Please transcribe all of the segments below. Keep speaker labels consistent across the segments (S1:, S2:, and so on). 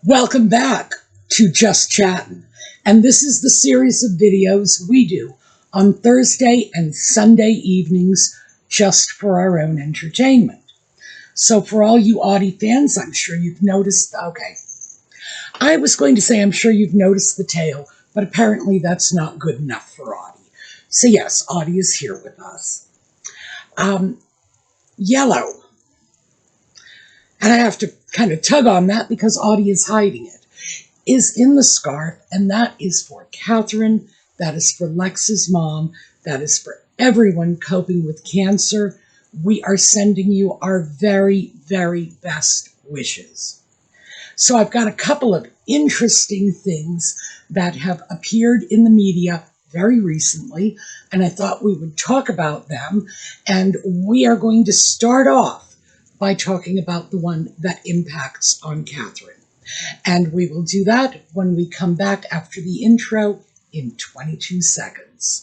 S1: Welcome back to Just Chattin', and this is the series of videos we do on Thursday and Sunday evenings just for our own entertainment. So for all you Audie fans, I'm sure you've noticed, I was going to say I'm sure you've noticed the tail, but apparently that's not good enough for Audie. So yes, Audie is here with us. Yellow. And I have to kind of tug on that because Audie is hiding it, is in the scarf, and that is for Catherine, that is for Lex's mom, that is for everyone coping with cancer. We are sending you our very, very best wishes. So I've got a couple of interesting things that have appeared in the media very recently, and I thought we would talk about them, and we are going to start off by talking about the one that impacts on Catherine. And we will do that when we come back after the intro in 22 seconds.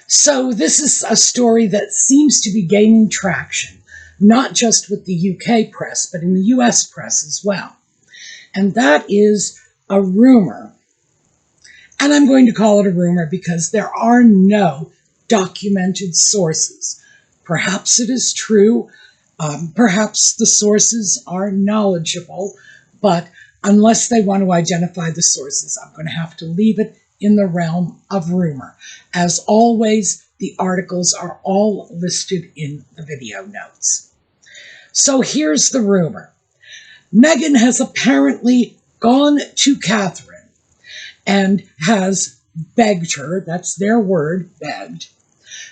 S1: So this is a story that seems to be gaining traction, not just with the UK press, but in the US press as well. And that is a rumor. And I'm going to call it a rumor because there are no documented sources. Perhaps it is true. Perhaps the sources are knowledgeable. But unless they want to identify the sources, I'm going to have to leave it in the realm of rumor. As always, the articles are all listed in the video notes. So here's the rumor. Meghan has apparently gone to Catherine and has begged her, that's their word,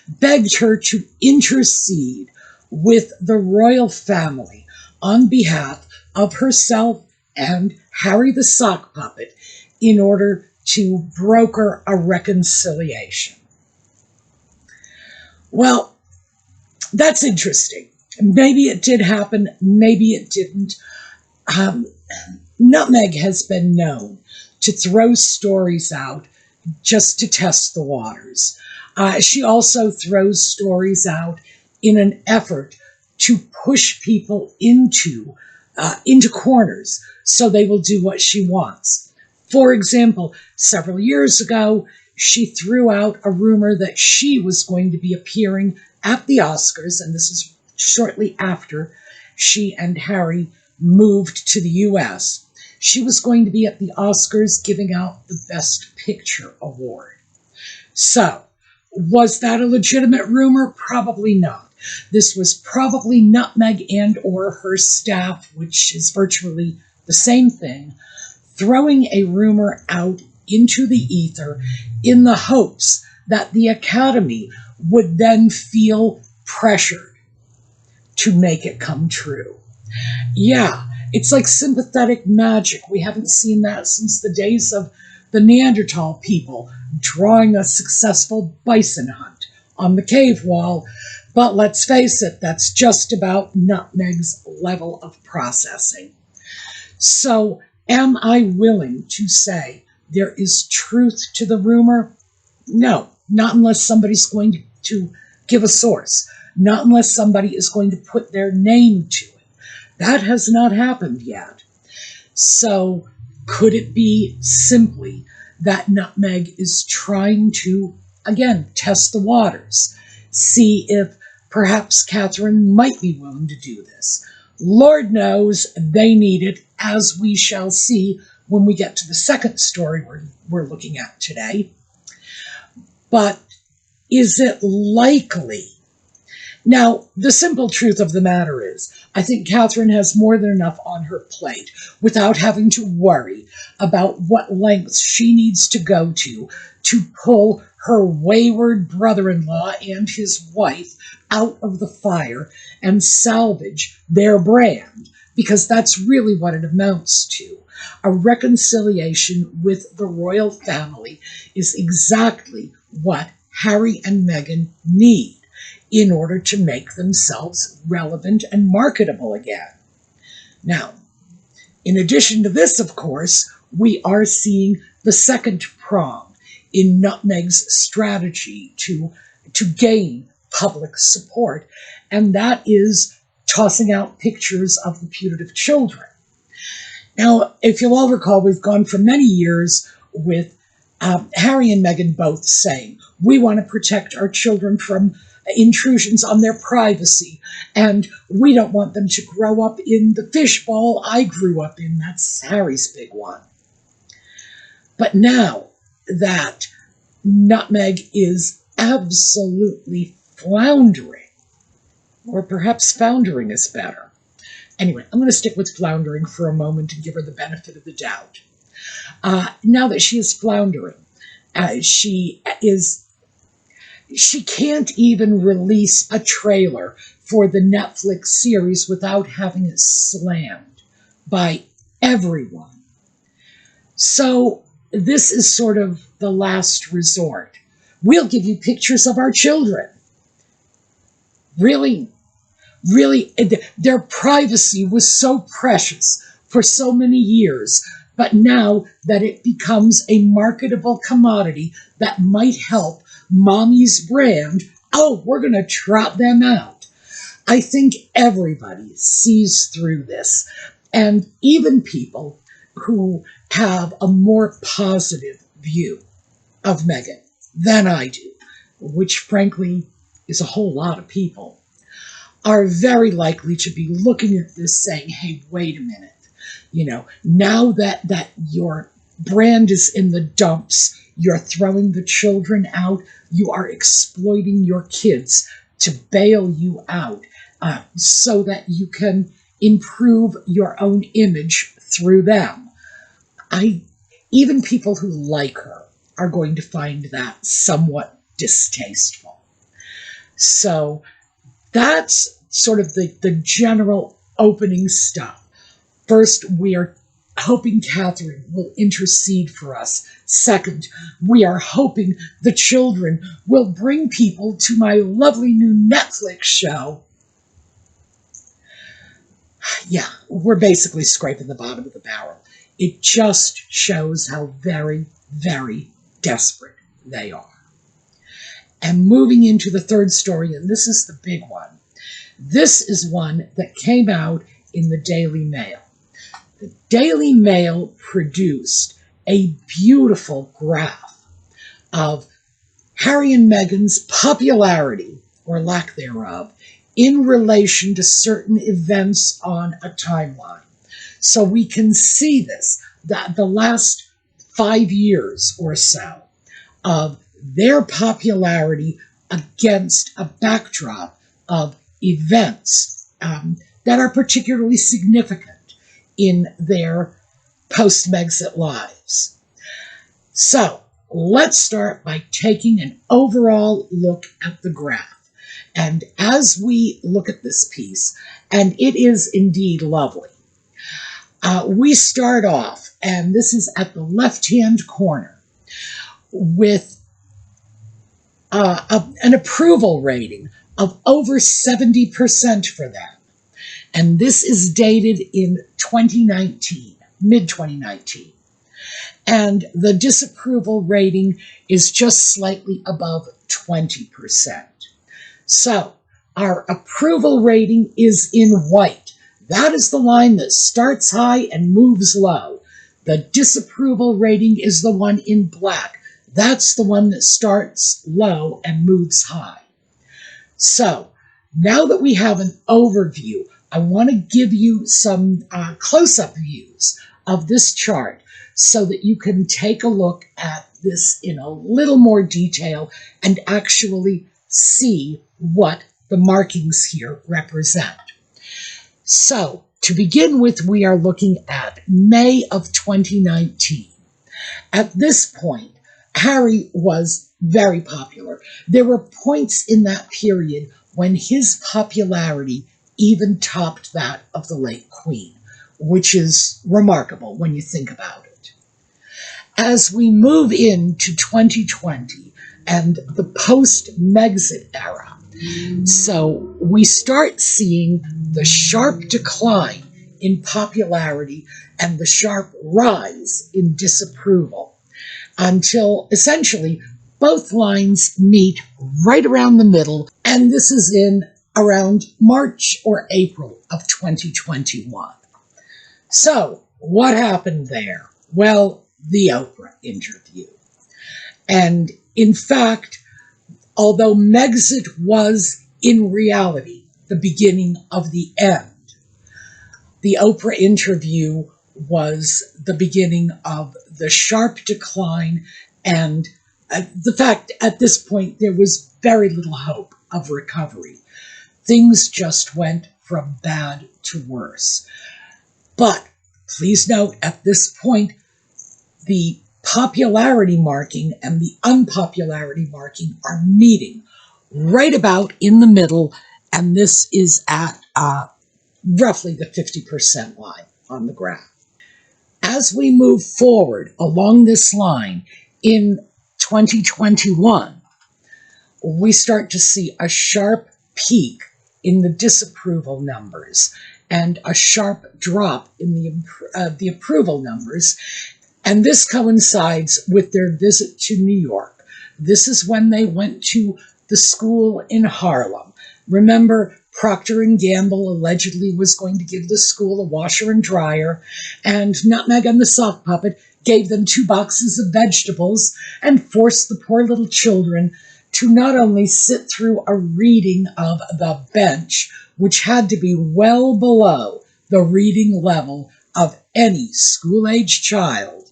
S1: begged her to intercede with the royal family on behalf of herself and Harry the sock puppet in order to broker a reconciliation. Well, that's interesting. Maybe it did happen, maybe it didn't. Nutmeg has been known to throw stories out just to test the waters. She also throws stories out in an effort to push people into corners so they will do what she wants. For example, several years ago, she threw out a rumor that she was going to be appearing at the Oscars, and this is shortly after she and Harry moved to the US. She was going to be at the Oscars giving out the Best Picture award. So, was that a legitimate rumor? Probably not. This was probably Nutmeg and or her staff, which is virtually the same thing, throwing a rumor out into the ether in the hopes that the Academy would then feel pressured to make it come true. Yeah, it's like sympathetic magic. We haven't seen that since the days of the Neanderthal people drawing a successful bison hunt on the cave wall. But let's face it, that's just about Nutmeg's level of processing. So, am I willing to say there is truth to the rumor? No, not unless somebody's going to give a source, not unless somebody is going to put their name to it. That has not happened yet. So could it be simply that Nutmeg is trying to, again, test the waters, see if perhaps Catherine might be willing to do this? Lord knows they need it, as we shall see when we get to the second story we're looking at today. But is it likely? Now, the simple truth of the matter is, I think Catherine has more than enough on her plate without having to worry about what lengths she needs to go to pull her wayward brother-in-law and his wife out of the fire and salvage their brand, because that's really what it amounts to. A reconciliation with the royal family is exactly what Harry and Meghan need in order to make themselves relevant and marketable again. Now, in addition to this, of course, we are seeing the second prong in Nutmeg's strategy to gain public support, and that is tossing out pictures of the putative children. Now, if you'll all recall, we've gone for many years with Harry and Meghan both saying, we want to protect our children from intrusions on their privacy, and we don't want them to grow up in the fishbowl I grew up in. That's Harry's big one. But now that Nutmeg is absolutely floundering, or perhaps foundering is better. Anyway, I'm going to stick with floundering for a moment and give her the benefit of the doubt. Now that she is floundering, she can't even release a trailer for the Netflix series without having it slammed by everyone. So this is sort of the last resort. We'll give you pictures of our children. Really, their privacy was so precious for so many years, but now that it becomes a marketable commodity that might help mommy's brand, oh, we're going to trot them out. I think everybody sees through this, and even people who have a more positive view of Meghan than I do, which frankly is a whole lot of people, are very likely to be looking at this saying, hey, wait a minute, now that your brand is in the dumps, you're throwing the children out, you are exploiting your kids to bail you out so that you can improve your own image through them. Even people who like her are going to find that somewhat distasteful. So that's sort of the general opening stuff. First, we are hoping Catherine will intercede for us. Second, we are hoping the children will bring people to my lovely new Netflix show. Yeah, we're basically scraping the bottom of the barrel. It just shows how very, very desperate they are. And moving into the third story, and this is the big one. This is one that came out in the Daily Mail. The Daily Mail produced a beautiful graph of Harry and Meghan's popularity, or lack thereof, in relation to certain events on a timeline. So we can see this, that the last 5 years or so of their popularity against a backdrop of events that are particularly significant in their post-Megxit lives. So let's start by taking an overall look at the graph. And as we look at this piece, and it is indeed lovely, we start off, and this is at the left-hand corner, with an approval rating of over 70% for them. And this is dated in 2019, mid-2019. And the disapproval rating is just slightly above 20%. So our approval rating is in white. That is the line that starts high and moves low. The disapproval rating is the one in black. That's the one that starts low and moves high. So now that we have an overview, I want to give you some close-up views of this chart so that you can take a look at this in a little more detail and actually see what the markings here represent. So to begin with, we are looking at May of 2019. At this point, Harry was very popular. There were points in that period when his popularity even topped that of the late Queen, which is remarkable when you think about it. As we move into 2020, and the post-Megxit era. So we start seeing the sharp decline in popularity and the sharp rise in disapproval until essentially both lines meet right around the middle, and this is in around March or April of 2021. So, what happened there? Well, the Oprah interview. And in fact, although Megxit was in reality the beginning of the end, the Oprah interview was the beginning of the sharp decline, and the fact at this point there was very little hope of recovery. Things just went from bad to worse. But please note, at this point, the popularity marking and the unpopularity marking are meeting right about in the middle, and this is at roughly the 50% line on the graph. As we move forward along this line in 2021, we start to see a sharp peak in the disapproval numbers and a sharp drop in the approval numbers. And this coincides with their visit to New York. This is when they went to the school in Harlem. Remember, Procter & Gamble allegedly was going to give the school a washer and dryer, and Nutmeg and the Sock Puppet gave them 2 boxes of vegetables and forced the poor little children to not only sit through a reading of The Bench, which had to be well below the reading level of any school-age child,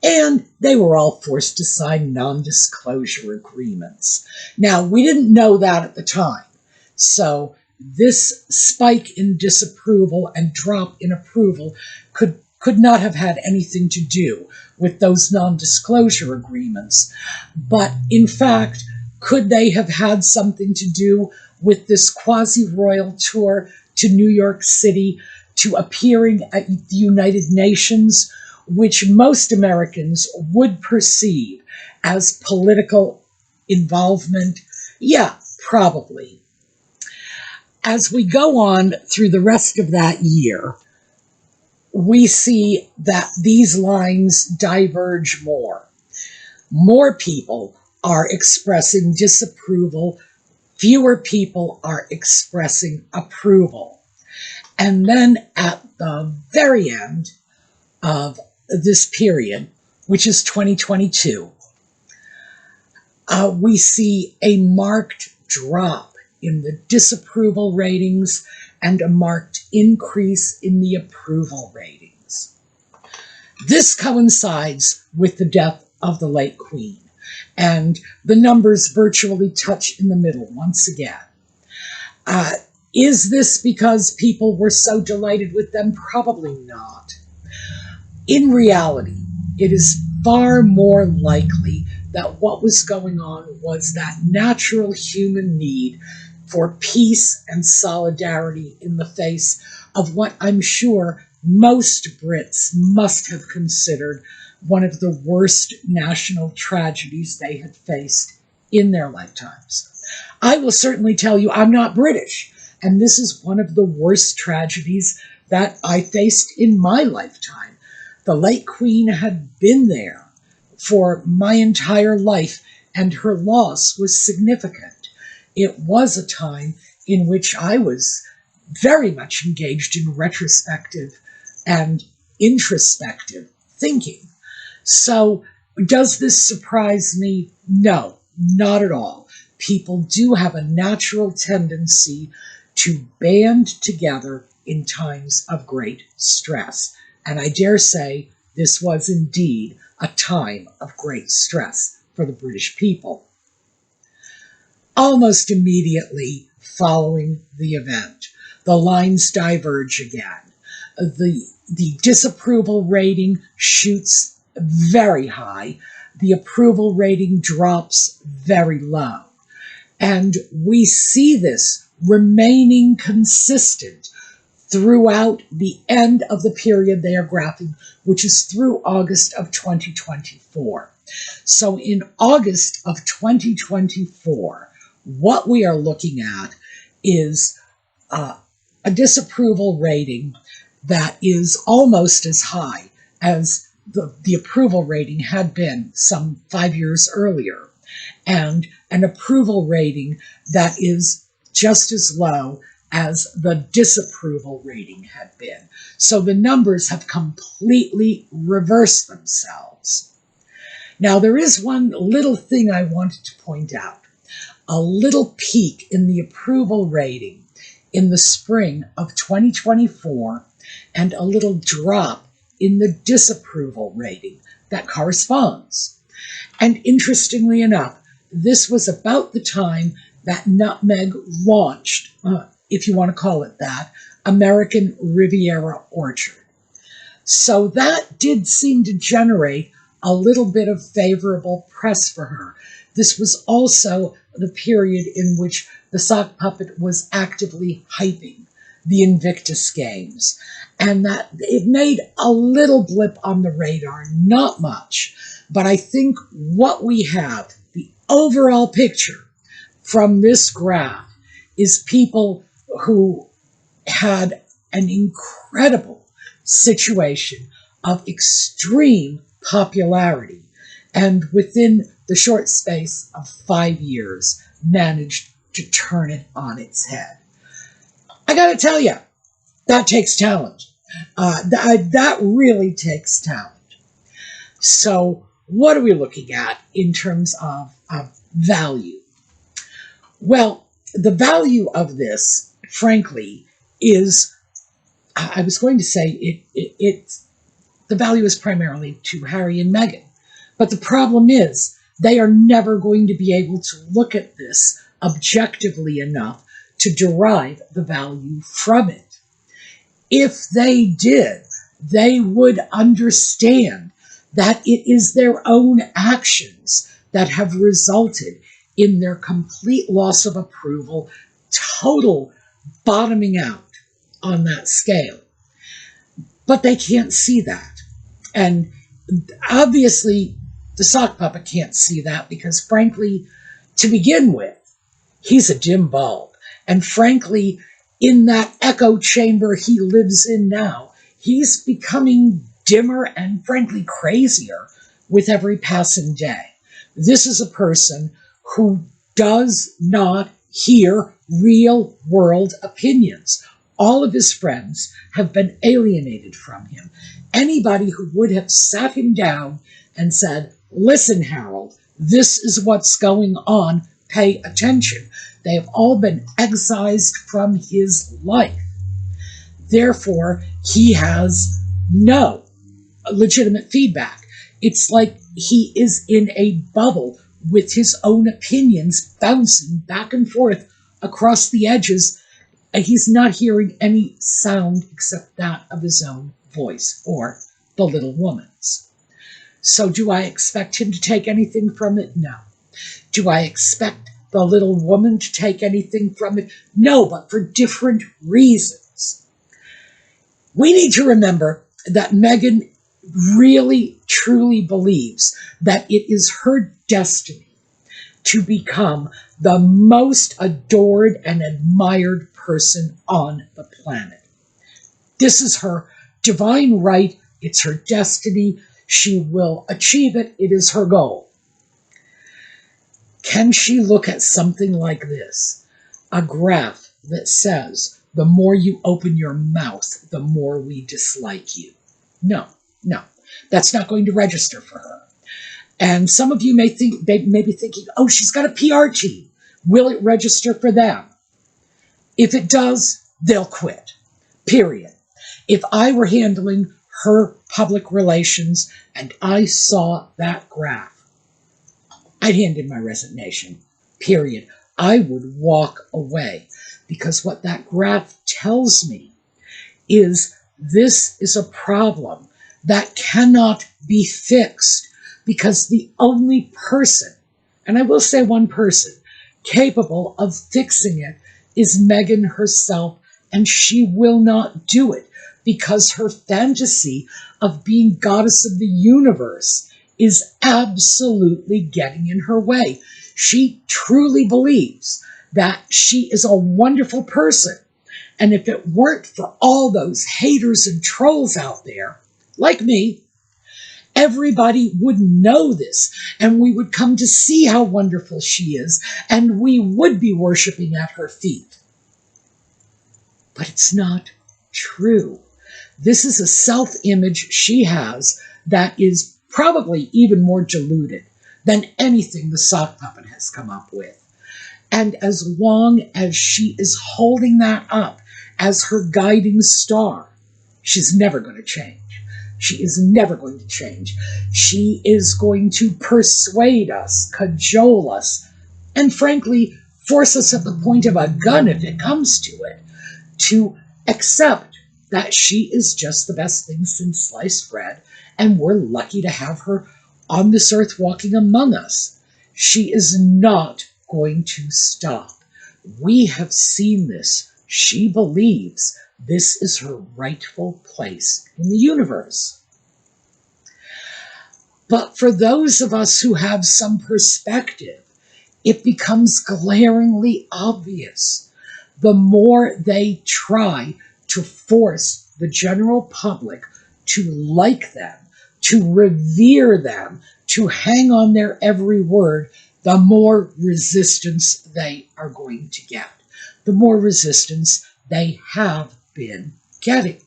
S1: and they were all forced to sign non-disclosure agreements. Now, we didn't know that at the time, so this spike in disapproval and drop in approval could not have had anything to do with those non-disclosure agreements. But in fact, could they have had something to do with this quasi-royal tour to New York City, to appearing at the United Nations, which most Americans would perceive as political involvement? Yeah, probably. As we go on through the rest of that year, we see that these lines diverge more. More people are expressing disapproval, fewer people are expressing approval. And then at the very end of this period, which is 2022, we see a marked drop in the disapproval ratings and a marked increase in the approval ratings. This coincides with the death of the late Queen, and the numbers virtually touch in the middle once again. Is this because people were so delighted with them? Probably not. In reality, it is far more likely that what was going on was that natural human need for peace and solidarity in the face of what I'm sure most Brits must have considered one of the worst national tragedies they had faced in their lifetimes. I will certainly tell you I'm not British, and this is one of the worst tragedies that I faced in my lifetime. The late Queen had been there for my entire life, and her loss was significant. It was a time in which I was very much engaged in retrospective and introspective thinking. So, does this surprise me? No, not at all. People do have a natural tendency to band together in times of great stress. And I dare say this was indeed a time of great stress for the British people. Almost immediately following the event, the lines diverge again. The disapproval rating shoots very high. The approval rating drops very low. And we see this remaining consistent throughout the end of the period they are graphing, which is through August of 2024. So in August of 2024, what we are looking at is a disapproval rating that is almost as high as the approval rating had been some 5 years earlier, and an approval rating that is just as low as the disapproval rating had been. So the numbers have completely reversed themselves. Now, there is one little thing I wanted to point out. A little peak in the approval rating in the spring of 2024 and a little drop in the disapproval rating that corresponds. And interestingly enough, this was about the time that Nutmeg launched, if you want to call it that, American Riviera Orchard. So that did seem to generate a little bit of favorable press for her. This was also the period in which the sock puppet was actively hyping the Invictus Games, and that it made a little blip on the radar, not much. But I think what we have, the overall picture from this graph, is people who had an incredible situation of extreme popularity, and within the short space of 5 years managed to turn it on its head. I gotta tell you, that takes talent. That really takes talent. So what are we looking at in terms of value? Well, the value of this, frankly, is, I was going to say, the value is primarily to Harry and Meghan. But the problem is, they are never going to be able to look at this objectively enough to derive the value from it. If they did, they would understand that it is their own actions that have resulted in their complete loss of approval, total bottoming out on that scale. But they can't see that. And obviously, the sock puppet can't see that because, frankly, to begin with, he's a dim bulb. And frankly, in that echo chamber he lives in now, he's becoming dimmer and, frankly, crazier with every passing day. This is a person who does not hear real-world opinions. All of his friends have been alienated from him. Anybody who would have sat him down and said, "Listen, Harold, this is what's going on, pay attention," they have all been excised from his life. Therefore, he has no legitimate feedback. It's like he is in a bubble with his own opinions bouncing back and forth across the edges. He's not hearing any sound except that of his own voice or the little woman's. So do I expect him to take anything from it? No. Do I expect the little woman to take anything from it? No, but for different reasons. We need to remember that Meghan really, truly believes that it is her destiny to become the most adored and admired person on the planet. This is her divine right. It's her destiny. She will achieve it. It is her goal. Can she look at something like this? A graph that says, the more you open your mouth, the more we dislike you. No. That's not going to register for her. And some of you may be thinking, oh, she's got a PR team. Will it register for them? If it does, they'll quit. Period. If I were handling her public relations and I saw that graph, I'd hand in my resignation. Period. I would walk away, because what that graph tells me is this is a problem that cannot be fixed, because the only person, and I will say one person, capable of fixing it is Meghan herself, and she will not do it, because her fantasy of being goddess of the universe is absolutely getting in her way. She truly believes that she is a wonderful person. And if it weren't for all those haters and trolls out there, like me, everybody would know this, and we would come to see how wonderful she is, and we would be worshiping at her feet. But it's not true. This is a self-image she has that is probably even more diluted than anything the sock puppet has come up with. And as long as she is holding that up as her guiding star, she's never going to change. She is never going to change. She is going to persuade us, cajole us, and frankly, force us at the point of a gun if it comes to it, to accept that she is just the best thing since sliced bread, and we're lucky to have her on this earth walking among us. She is not going to stop. We have seen this. She believes this is her rightful place in the universe. But for those of us who have some perspective, it becomes glaringly obvious. The more they try to force the general public to like them, to revere them, to hang on their every word, the more resistance they are going to get. The more resistance they have been getting.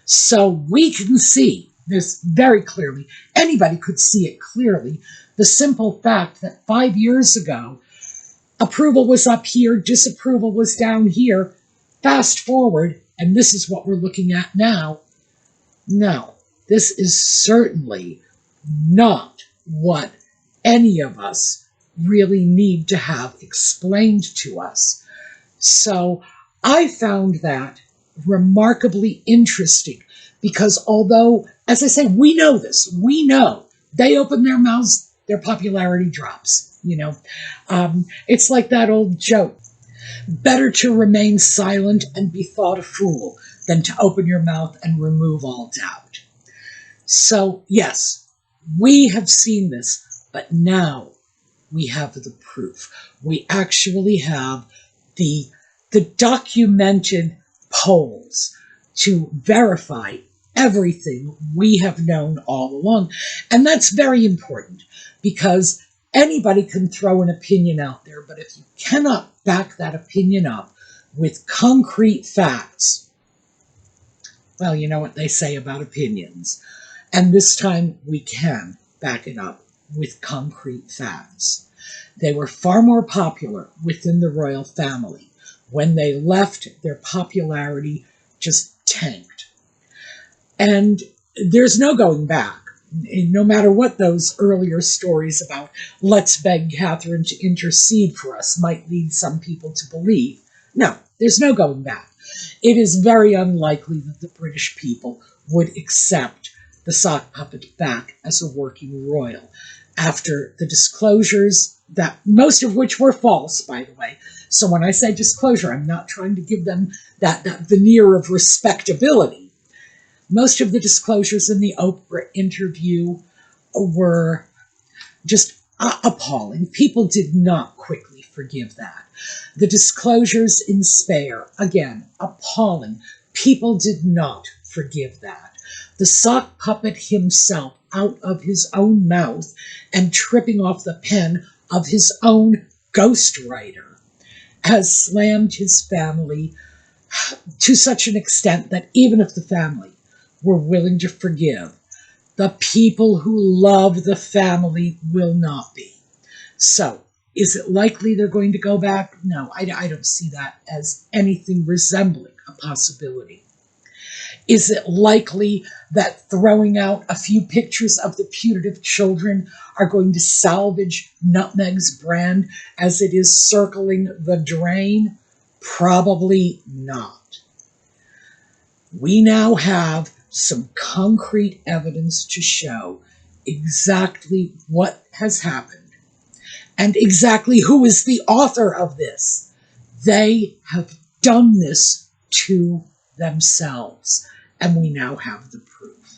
S1: So we can see this very clearly. Anybody could see it clearly. The simple fact that 5 years ago, approval was up here, disapproval was down here. Fast forward, and this is what we're looking at now. No, this is certainly not what any of us really need to have explained to us. So I found that remarkably interesting because although, as I say, we know this, we know they open their mouths, their popularity drops. It's like that old joke. Better to remain silent and be thought a fool than to open your mouth and remove all doubt. So yes, we have seen this, but now we have the proof. We actually have the documented polls to verify everything we have known all along. And that's very important because anybody can throw an opinion out there, but if you cannot back that opinion up with concrete facts, well, you know what they say about opinions. And this time we can back it up with concrete facts. They were far more popular within the royal family. When they left, their popularity just tanked. And there's no going back. No matter what those earlier stories about let's beg Catherine to intercede for us might lead some people to believe. No, there's no going back. It is very unlikely that the British people would accept the sock puppet back as a working royal after the disclosures, that most of which were false, by the way. So when I say disclosure, I'm not trying to give them that veneer of respectability. Most of the disclosures in the Oprah interview were just appalling. People did not quickly forgive that. The disclosures in Spare, again, appalling. People did not forgive that. The sock puppet himself, out of his own mouth and tripping off the pen of his own ghostwriter, has slammed his family to such an extent that even if the family were willing to forgive, the people who love the family will not be. So, is it likely they're going to go back? No, I don't see that as anything resembling a possibility. Is it likely that throwing out a few pictures of the putative children are going to salvage Nutmeg's brand as it is circling the drain? Probably not. We now have some concrete evidence to show exactly what has happened and exactly who is the author of this. They have done this to themselves, and we now have the proof.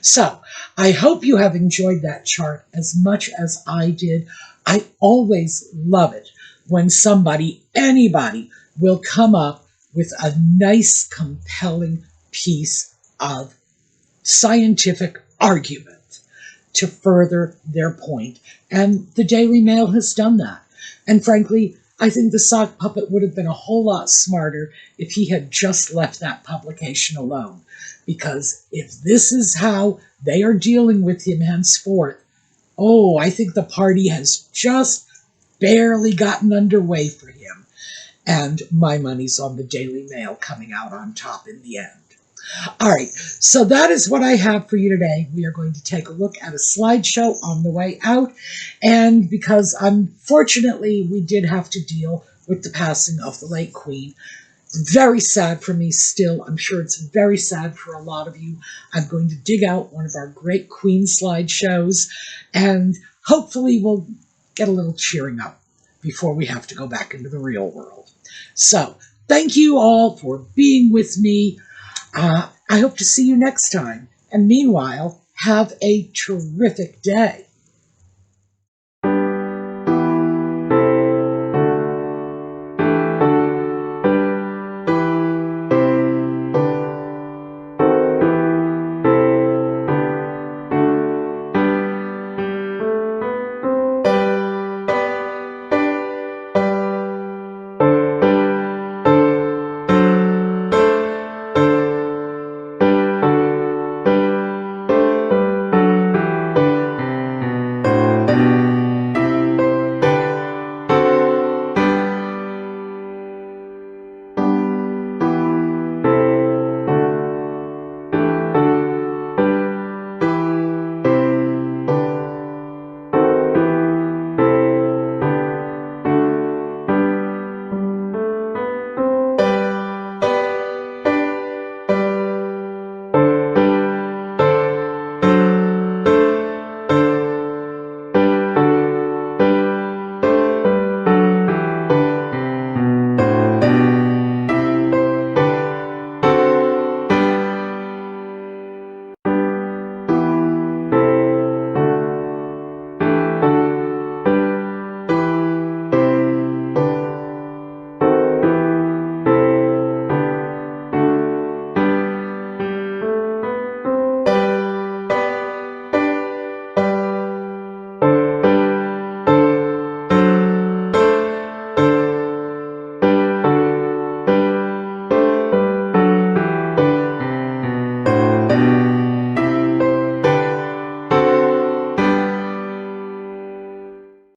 S1: So I hope you have enjoyed that chart as much as I did. I always love it when anybody will come up with a nice, compelling piece of scientific argument to further their point. And the Daily Mail has done that. And frankly, I think the sock puppet would have been a whole lot smarter if he had just left that publication alone. Because if this is how they are dealing with him henceforth, oh, I think the party has just barely gotten underway for him. And my money's on the Daily Mail coming out on top in the end. All right, so that is what I have for you today. We are going to take a look at a slideshow on the way out. And because unfortunately we did have to deal with the passing of the late Queen, very sad for me still. I'm sure it's very sad for a lot of you. I'm going to dig out one of our great Queen slideshows, and hopefully we'll get a little cheering up before we have to go back into the real world. So thank you all for being with me. I hope to see you next time. And meanwhile, have a terrific day.